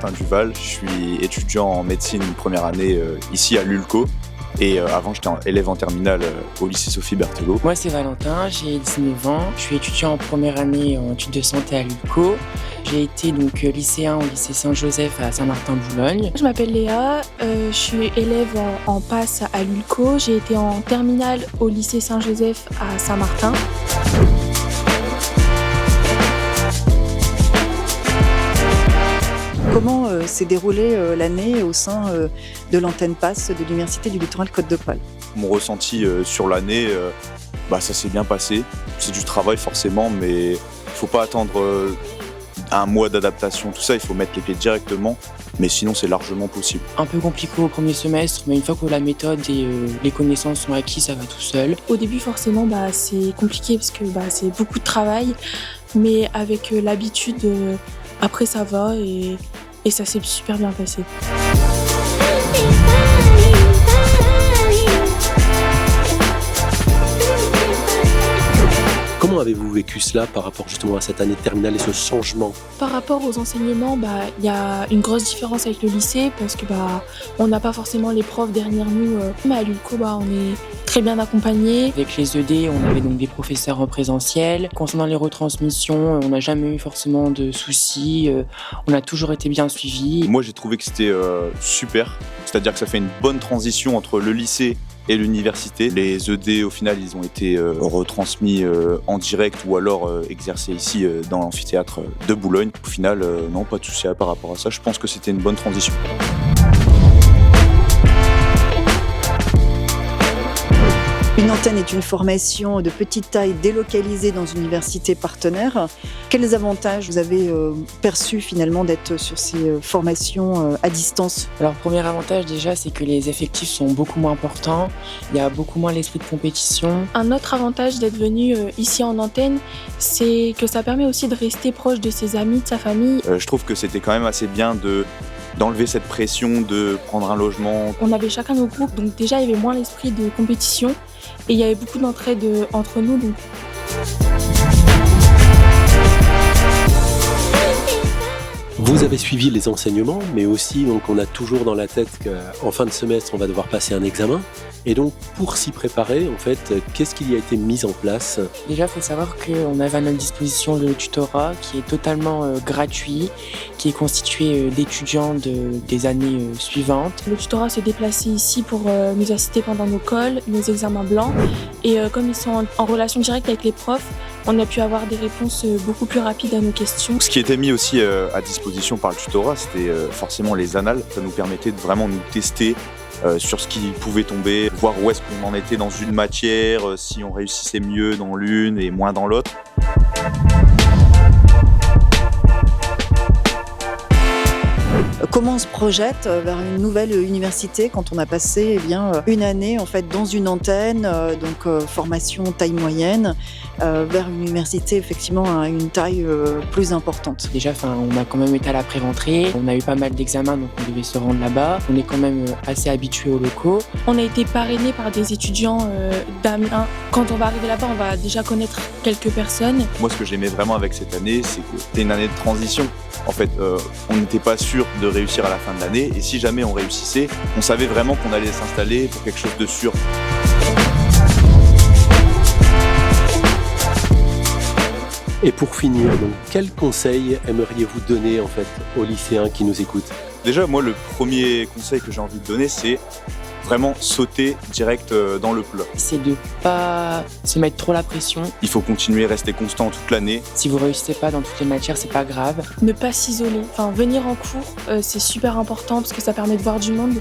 Martin Duval, je suis étudiant en médecine première année ici à l'ULCO. Et avant, j'étais élève en terminale au lycée Sophie Berthelot. Moi, c'est Valentin, j'ai 19 ans. Je suis étudiant en première année en études de santé à l'ULCO. J'ai été donc lycéen au lycée Saint-Joseph à Saint-Martin-de-Boulogne. Je m'appelle Léa, je suis élève en passe à l'ULCO. J'ai été en terminale au lycée Saint-Joseph à Saint-Martin. Comment s'est déroulée l'année au sein de l'antenne PASS de l'Université du Littoral Côte d'Opale? Mon ressenti sur l'année, ça s'est bien passé. C'est du travail forcément, mais il ne faut pas attendre un mois d'adaptation. Tout ça, il faut mettre les pieds directement. Mais sinon, c'est largement possible. Un peu compliqué au premier semestre, mais une fois que la méthode et les connaissances sont acquises, ça va tout seul. Au début, forcément, c'est compliqué parce que c'est beaucoup de travail. Mais avec l'habitude, après, ça va et ça s'est super bien passé. Comment avez-vous vécu cela par rapport justement à cette année de terminale et ce changement? Par rapport aux enseignements, il y a une grosse différence avec le lycée parce que on n'a pas forcément les profs derrière nous. Mais à l'ULCO, on est très bien accompagnés. Avec les ED, on avait donc des professeurs en présentiel. Concernant les retransmissions, on n'a jamais eu forcément de soucis. On a toujours été bien suivis. Moi, j'ai trouvé que c'était super. C'est-à-dire que ça fait une bonne transition entre le lycée et l'université. Les ED, au final, ils ont été retransmis en direct ou alors exercés ici dans l'amphithéâtre de Boulogne. Au final, non, pas de souci par rapport à ça. Je pense que c'était une bonne transition. Une antenne est une formation de petite taille délocalisée dans une université partenaire. Quels avantages vous avez perçus finalement d'être sur ces formations à distance? Alors, premier avantage déjà, c'est que les effectifs sont beaucoup moins importants. Il y a beaucoup moins l'esprit de compétition. Un autre avantage d'être venu ici en antenne, c'est que ça permet aussi de rester proche de ses amis, de sa famille. Je trouve que c'était quand même assez bien d'enlever cette pression de prendre un logement. On avait chacun nos groupes, donc déjà il y avait moins l'esprit de compétition et il y avait beaucoup d'entraide entre nous. Donc. Vous avez suivi les enseignements, mais aussi donc, on a toujours dans la tête qu'en fin de semestre, on va devoir passer un examen. Et donc, pour s'y préparer, en fait, qu'est-ce qui a été mis en place? Déjà, il faut savoir qu'on avait à notre disposition le tutorat qui est totalement gratuit, qui est constitué d'étudiants des années suivantes. Le tutorat s'est déplacé ici pour nous assister pendant nos calls, nos examens blancs. Et comme ils sont en relation directe avec les profs, on a pu avoir des réponses beaucoup plus rapides à nos questions. Ce qui était mis aussi à disposition par le tutorat, c'était forcément les annales. Ça nous permettait de vraiment nous tester sur ce qui pouvait tomber, voir où est-ce qu'on en était dans une matière, si on réussissait mieux dans l'une et moins dans l'autre. Comment on se projette vers une nouvelle université quand on a passé une année en fait dans une antenne, formation taille moyenne, vers une université effectivement à une taille plus importante? Déjà, on a quand même été à la pré-rentrée, on a eu pas mal d'examens donc on devait se rendre là-bas. On est quand même assez habitués aux locaux. On a été parrainés par des étudiants d'Amiens. Quand on va arriver là-bas, on va déjà connaître quelques personnes. Moi, ce que j'aimais vraiment avec cette année, c'est que c'était une année de transition. En fait, on n'était pas sûr de réussir à la fin de l'année et si jamais on réussissait, on savait vraiment qu'on allait s'installer pour quelque chose de sûr. Et pour finir, donc, quels conseils aimeriez-vous donner en fait aux lycéens qui nous écoutent? Déjà, moi, le premier conseil que j'ai envie de donner, c'est vraiment sauter direct dans le plat. C'est de pas se mettre trop la pression. Il faut continuer, rester constant toute l'année. Si vous réussissez pas dans toutes les matières, c'est pas grave. Ne pas s'isoler. Venir en cours, c'est super important parce que ça permet de voir du monde.